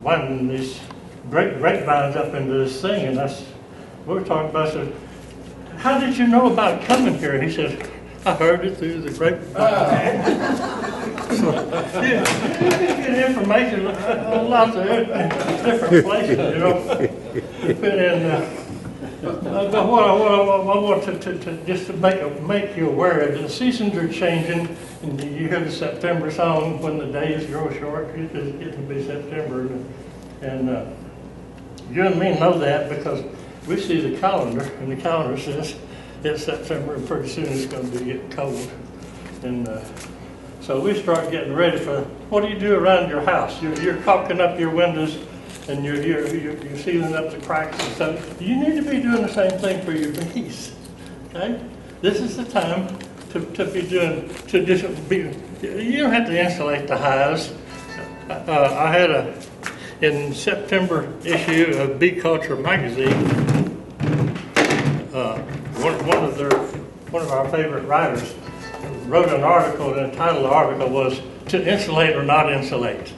winding these grapevines up into this thing, and we were talking about, I said, how did you know about coming here? And he said, I heard it through the grapevine. So, yeah, you can get information lots of different places, you know. But what I want to just to make you aware of, the seasons are changing, and you hear the September song, when the days grow short, it's getting to be September, and you and me know that because we see the calendar, and the calendar says it's September, and pretty soon it's going to be getting cold, and so we start getting ready for, what do you do around your house? You're caulking up your windows, and you're sealing up the cracks and stuff. You need to be doing the same thing for your bees, okay? This is the time to be doing, to just be, you don't have to insulate the hives. I had in September issue of Bee Culture magazine, one of our favorite writers wrote an article, and the title of the article was, To Insulate or Not Insulate.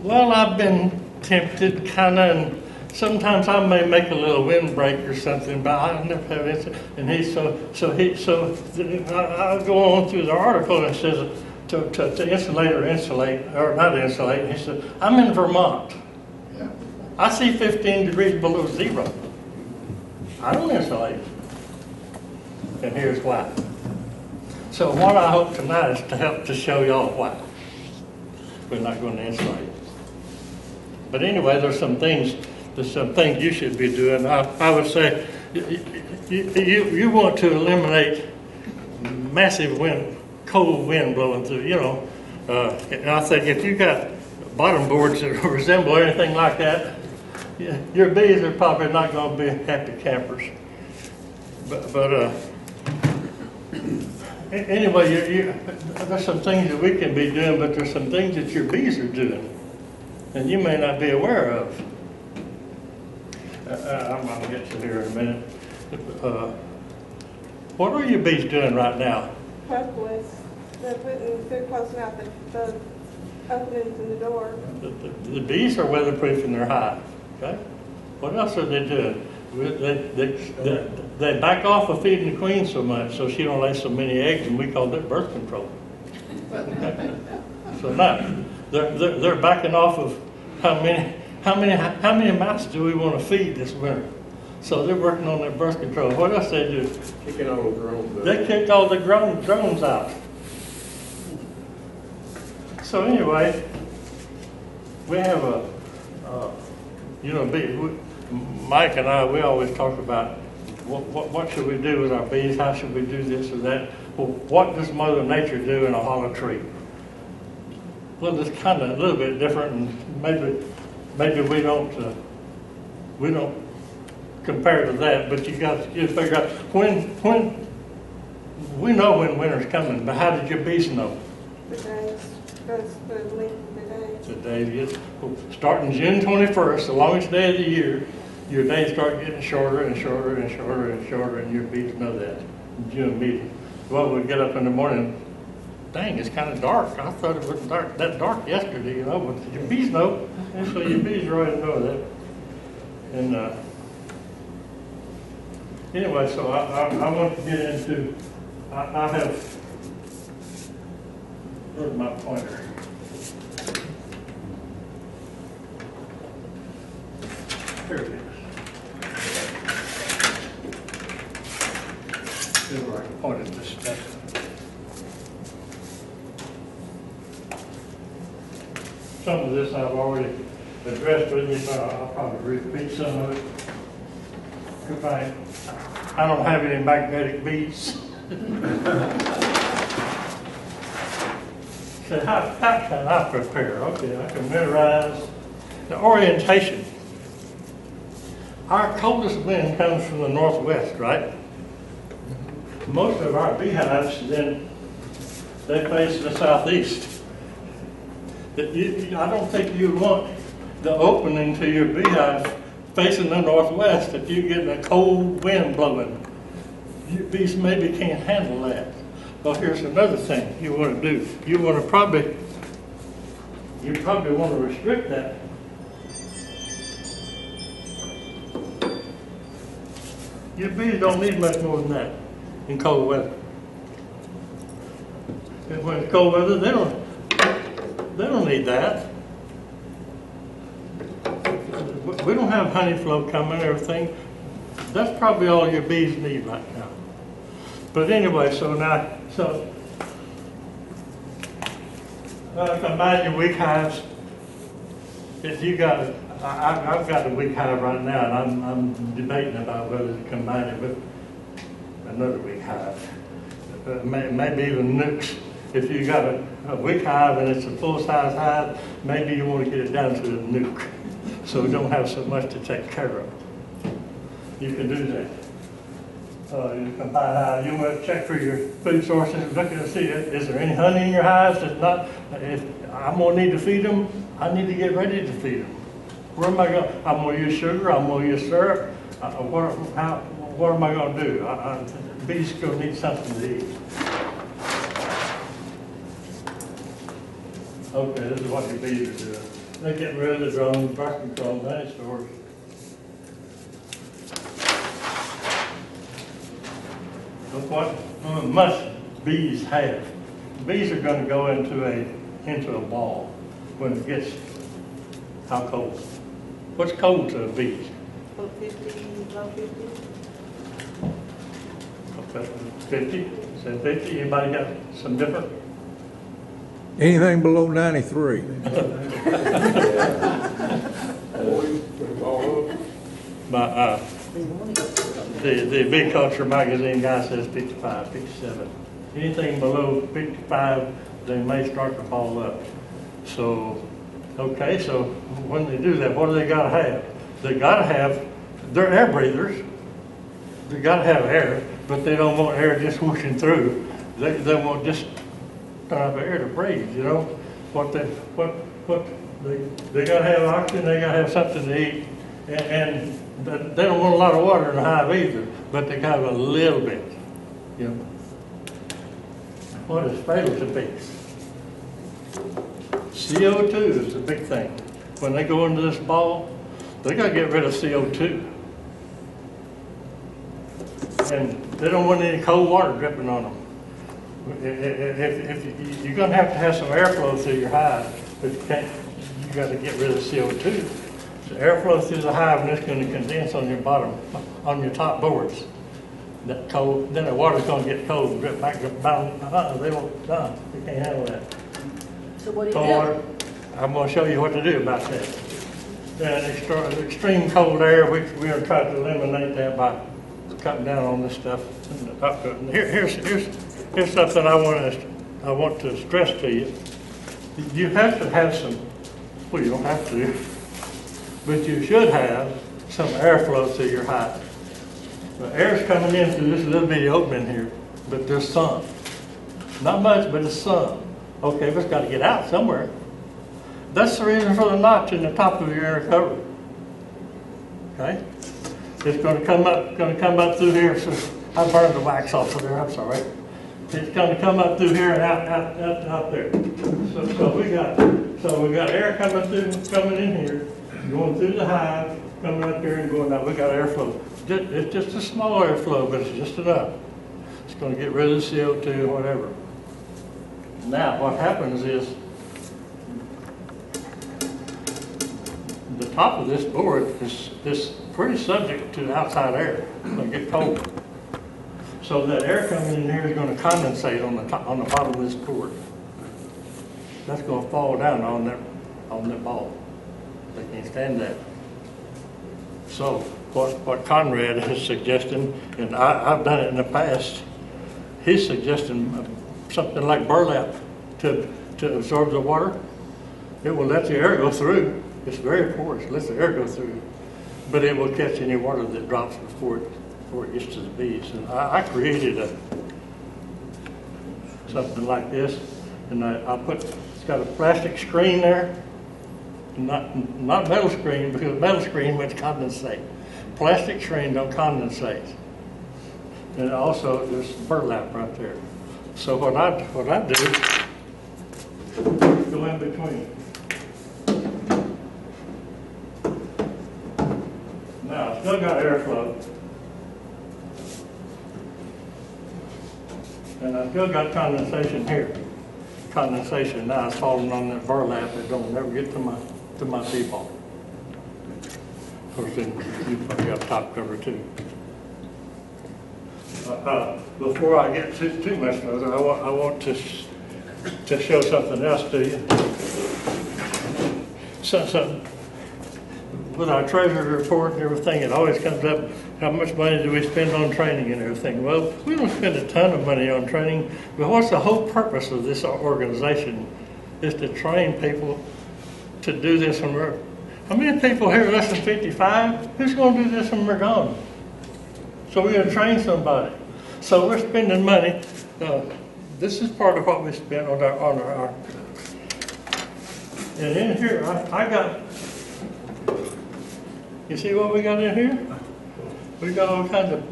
Well, I've been tempted, kind of, and sometimes I may make a little windbreak or something, but I never have it. And I go on through the article and it says to insulate or not insulate. And he said, I'm in Vermont. Yeah. I see 15 degrees below zero. I don't insulate. And here's why. So what I hope tonight is to help to show y'all why we're not going to insulate. But anyway, there's some things you should be doing. I would say you want to eliminate massive cold wind blowing through, you know. And I think if you got bottom boards that resemble anything like that, your bees are probably not going to be happy campers. But anyway, there's some things that we can be doing, but there's some things that your bees are doing, and you may not be aware of. I'm going to get to here in a minute. What are your bees doing right now? Hopeless. They're closing out the openings in the door. The bees are weatherproofing their hive. Okay. What else are they doing? They back off of feeding the queen so much so she don't lay so many eggs, and we call that birth control. Okay. So now they're backing off of how many mice do we want to feed this winter? So they're working on their birth control. What else they do? Kicking all the drones out. They kicked all the drones out. So anyway, we have Mike and I, we always talk about what should we do with our bees? How should we do this or that? Well, what does Mother Nature do in a hollow tree? Well, it's kind of a little bit different, and maybe we don't compare to that. But you got to figure out when we know when winter's coming. But how did your bees know? The days. Goes the length of the days. The days starting June 21st, the longest day of the year. Your days start getting shorter and shorter and shorter and shorter, and your bees know that. June meeting. Well, we get up in the morning. Dang, it's kind of dark. I thought it wasn't that dark yesterday, you know. But your bees know, and so your bees already know that. And anyway, so I want to get into. I have. Where's my pointer? Here it is. This is where I can point at this stuff. Some of this I've already addressed with you, but I'll probably repeat some of it. If I don't have any magnetic beads. So how can I prepare? Okay, I can memorize the orientation. Our coldest wind comes from the northwest, right? Most of our beehives, then, they face the southeast. I don't think you want the opening to your beehive facing the northwest if you're getting a cold wind blowing. Your bees maybe can't handle that. Well, here's another thing you want to do. You want to probably you probably want to restrict that. Your bees don't need much more than that in cold weather. And when it's cold weather, they don't need that. We don't have honey flow coming and everything. That's probably all your bees need right now. But anyway, so combine your weak hives. If you got, I've got a weak hive right now, and I'm debating about whether to combine it with another weak hive. Maybe even nukes. If you got a weak hive and it's a full-size hive, maybe you want to get it down to a nuke, so we don't have so much to take care of. You can do that. You combine hive. You want to check for your food sources, look and see, is there any honey in your hives that's not, if I'm going to need to feed them, I need to get ready to feed them. Where am I going? I'm going to use sugar, I'm going to use syrup. What am I going to do? Bees are going to need something to eat. Okay, this is what your bees are doing. They're getting rid of the drones, birth control, honey stores. Look what must bees have. Bees are going to go into a ball when it gets how cold? What's cold to bees? 50, low 50. Okay, 50. Say 50. Anybody got some different? Anything below 93. The Big Culture magazine guy says 55, 57. Anything below 55, they may start to ball up. So, okay, so when they do that, what do they got to have? They got to have, they're air breathers. They got to have air, but they don't want air just whooshing through. They want just enough air to breathe, you know? They got to have oxygen, they got to have something to eat, and they don't want a lot of water in the hive either, but they got a little bit, you know? What is fatal to bees? CO2 is the big thing. When they go into this ball, they got to get rid of CO2. And they don't want any cold water dripping on them. If you're going to have some airflow through your hive, but you got to get rid of CO2. So airflow through the hive, and it's going to condense on your bottom, on your top boards. That cold, then the water's going to get cold and drip back down. They can't handle that. So what do you Cold do? water. I'm going to show you what to do about that. Extreme cold air, we're going to try to eliminate that by cutting down on this stuff. Here's something I want to stress to you. You have to have some, well, you don't have to, but you should have some airflow through your hive. The air's coming in through this little bitty opening here, but there's some. Not much, but there's some. Okay, but it's got to get out somewhere. That's the reason for the notch in the top of your air cover. Okay? It's going to come up through here. So I burned the wax off of there, I'm sorry. It's going to come up through here and out there. So we got air coming in here, going through the hive, coming up here and going out. We got airflow. It's just a small airflow, but it's just enough. It's going to get rid of the CO2 or whatever. Now, what happens is the top of this board is pretty subject to the outside air. It's going to get cold. So that air coming in here is going to condensate on the bottom of this board. That's going to fall down on that ball. They can't stand that. So what Conrad is suggesting, and I've done it in the past, he's suggesting something like burlap to absorb the water. It will let the air go through. It's very porous. It lets the air go through, but it will catch any water that drops before it gets to the bees. And I created something like this, and it's got a plastic screen there, not metal screen, because metal screen would condensate. Plastic screen don't condensate. And also there's burlap right there. So what I do, go in between. still got airflow. And I still got condensation here. Condensation now is falling on that burlap that don't never get to my T-ball. Of course, then you probably got top cover too. Before I get too much further, I want to show something else to you. So, with our treasury report and everything, it always comes up, how much money do we spend on training and everything? Well, we don't spend a ton of money on training, but what's the whole purpose of this organization is to train people to do this when we're, how many people here are less than 55? Who's going to do this when we're gone? So we're going to train somebody. So we're spending money. This is part of what we spend on our. And in here, I got, you see what we got in here? We got all kinds of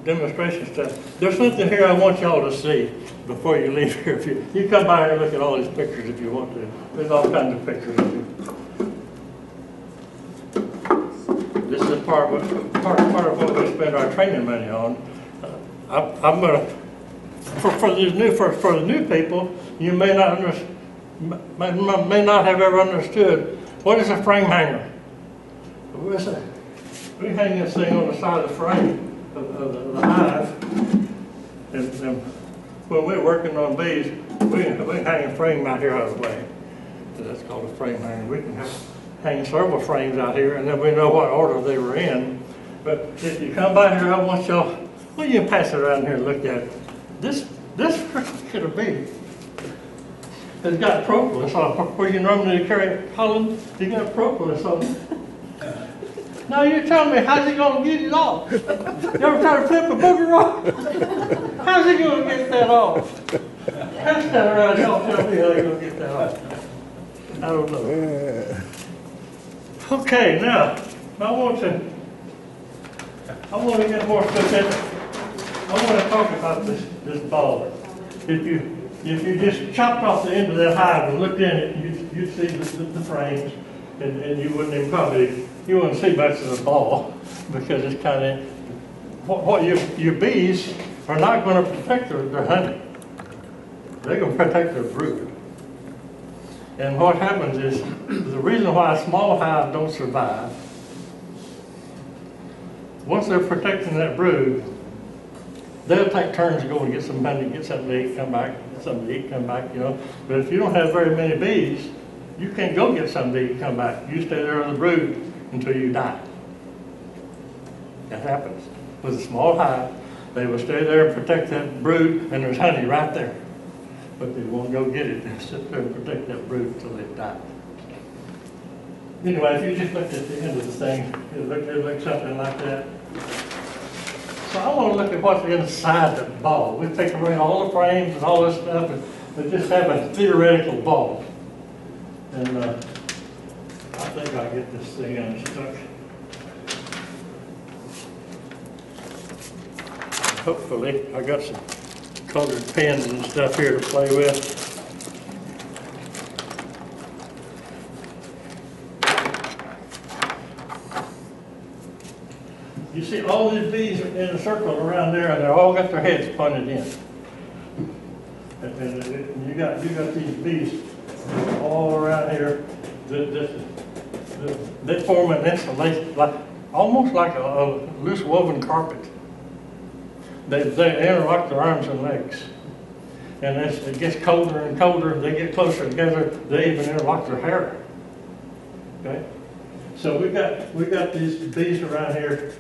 demonstration stuff. There's something here I want y'all to see before you leave here. If you come by here and look at all these pictures if you want to. There's all kinds of pictures of you. This is part of what we spend our training money on. I'm gonna for the new people, you may not have ever understood what is a frame hanger. We hang this thing on the side of the frame of the hive, and when we're working on bees, we hang a frame out here out of the way. So that's called a frame hanger. We can hang several frames out here, and then we know what order they were in. But if you come by here, I want y'all, well, you can pass it around here and look at it. This particular bee has got propolis on it. Where you normally carry pollen, you got propolis on it. Now you're telling me, how's he going to get it off? You ever try to flip a booger off? How's he going to get that off? Pass that around, y'all tell me how you're going to get that off. I don't know. Okay, now, I want to get more specific. I want to talk about this ball. If you just chopped off the end of that hive and looked in it, you'd see the frames, and you wouldn't even probably, you wouldn't see much of the ball, because it's kind of, what your bees are not going to protect their honey. They're going to protect their brood. And what happens is, the reason why a small hive don't survive, once they're protecting that brood, they'll take turns to go and get some honey, get something to eat, come back, get something to eat, come back, you know. But if you don't have very many bees, you can't go get something to eat, come back. You stay there on the brood until you die. That happens. With a small hive, they will stay there and protect that brood, and there's honey right there. But they won't go get it. They'll sit there and protect that brood until they die. Anyway, if you just looked at the end of the thing, it looked something like that. So I want to look at what's inside the ball. We take away all the frames and all this stuff, and just have a theoretical ball. And I think I'll get this thing unstuck. Hopefully, I got some colored pens and stuff here to play with. You see all these bees in a circle around there, and they all got their heads pointed in. And you got these bees all around here. They form an insulation, almost like a loose woven carpet. They interlock their arms and legs. And as it gets colder and colder, they get closer together, they even interlock their hair. Okay? So we got these bees around here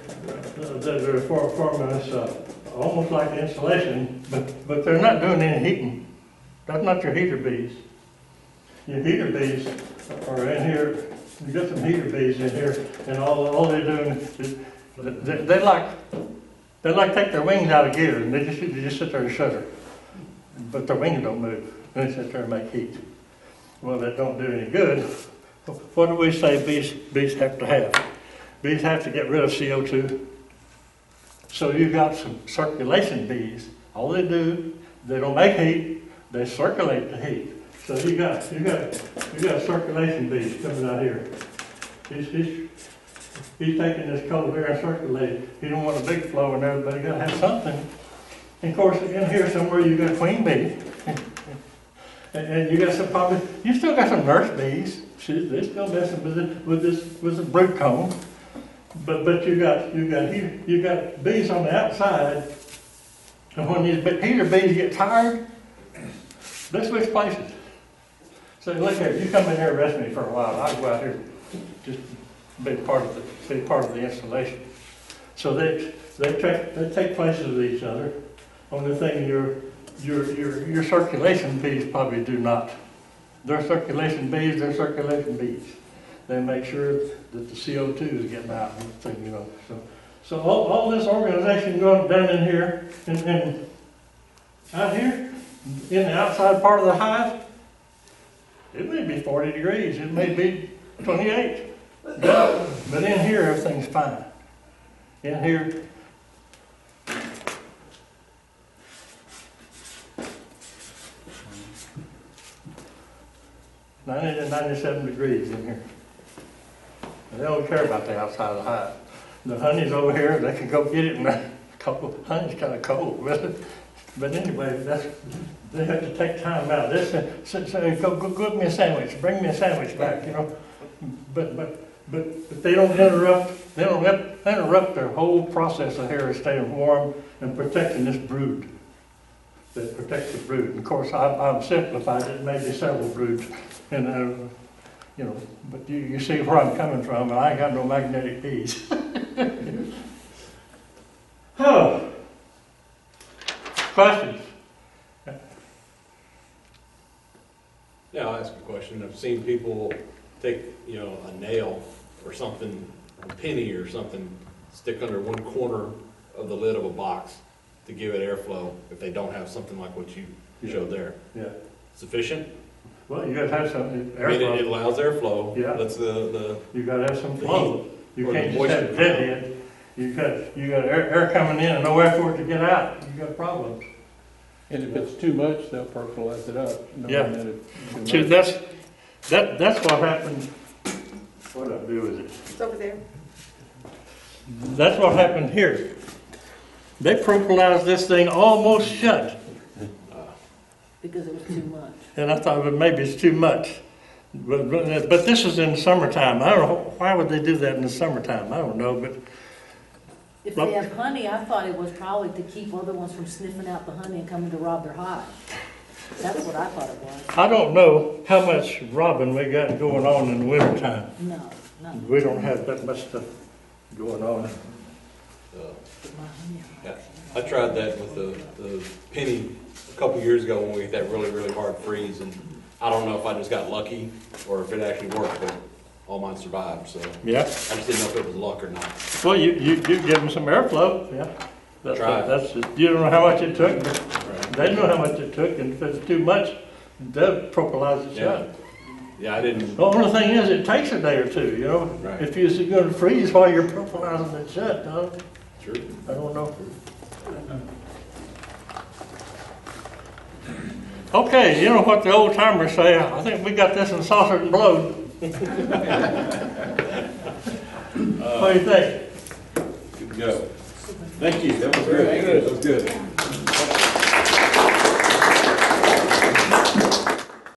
that are forming this almost like insulation, but they're not doing any heating. That's not your heater bees. Your heater bees are in here. You got some heater bees in here, and all they're doing is they like take their wings out of gear, and they just sit there and shudder. But their wings don't move. They sit there and make heat. Well, that don't do any good. What do we say bees have to have? Bees have to get rid of CO2. So you've got some circulation bees. All they do, they don't make heat, they circulate the heat. So you got circulation bees coming out here. He's taking this cold air and circulating it. You don't want a big flow in there, but you gotta have something. And of course, in here somewhere you got queen bee. And you got some probably, you still got some nurse bees. They're still messing with the brood comb. But you got bees on the outside. And when these heater bees get tired, they switch places. So look here, you come in here and rest me for a while. I'll go out here, just be part of the installation. So they take places with each other. Only thing your circulation bees probably do not. Their circulation bees, they're circulation bees. They make sure that the CO2 is getting out and thing, you know. So all this organization going down in here and out here in the outside part of the hive, it may be 40 degrees, it may be 28. But in here everything's fine. In here, (90 to 97 degrees in here. And they don't care about the outside of the hive. The honey's over here, they can go get it, and honey's kind of cold. But anyway, they have to take time out. Go get me a sandwich, bring me a sandwich back, you know. But they don't interrupt. They don't interrupt their whole process of here staying warm and protecting this brood. That protects the brood. And of course, I've simplified it, maybe several broods, and you know. But you see where I'm coming from, and I ain't got no magnetic bees. Oh. Questions? Yeah, I'll ask a question. I've seen people take, you know, a nail or something, a penny or something, stick under one corner of the lid of a box to give it airflow if they don't have something like what you showed there. Yeah. Sufficient? Well, you gotta have some I mean, airflow. it allows airflow. Yeah. That's the You gotta have some flow. You or the can't just have moisture. deadhead. You got air coming in and nowhere for it to get out. You got problems. And if it's too much, they'll percolate it up. knowing Yeah. that it's See, too much. that's what happened. What I do with it? It's over there. That's what happened here. They propolized this thing almost shut. Because it was too much. And I thought, well, maybe it's too much. But this is in the summertime. I don't know, why would they do that in the summertime? I don't know, but If they have honey, I thought it was probably to keep other ones from sniffing out the honey and coming to rob their hive. That's what I thought it was. I don't know how much robbing we got going on in the wintertime. No, no. We don't have that much stuff going on. My honey Yeah. hive. I tried that with the penny a couple years ago when we had that really, really hard freeze, and I don't know if I just got lucky or if it actually worked, but all mine survived, so Yeah. I just didn't know if it was luck or not. Well, you give them some airflow. Yeah. That's you don't know how much it took, but they know how much it took, and if it's too much, they'll propolize it shut. Yeah, I didn't, The only thing is, it takes a day or two, you know? Right. If you're going to freeze while you're propolizing it shut, no, sure. I don't know. Okay, you know what the old timers say, I think we got this in saucer and blowed. What do you think? Good to go. Thank you, that was good. That was good.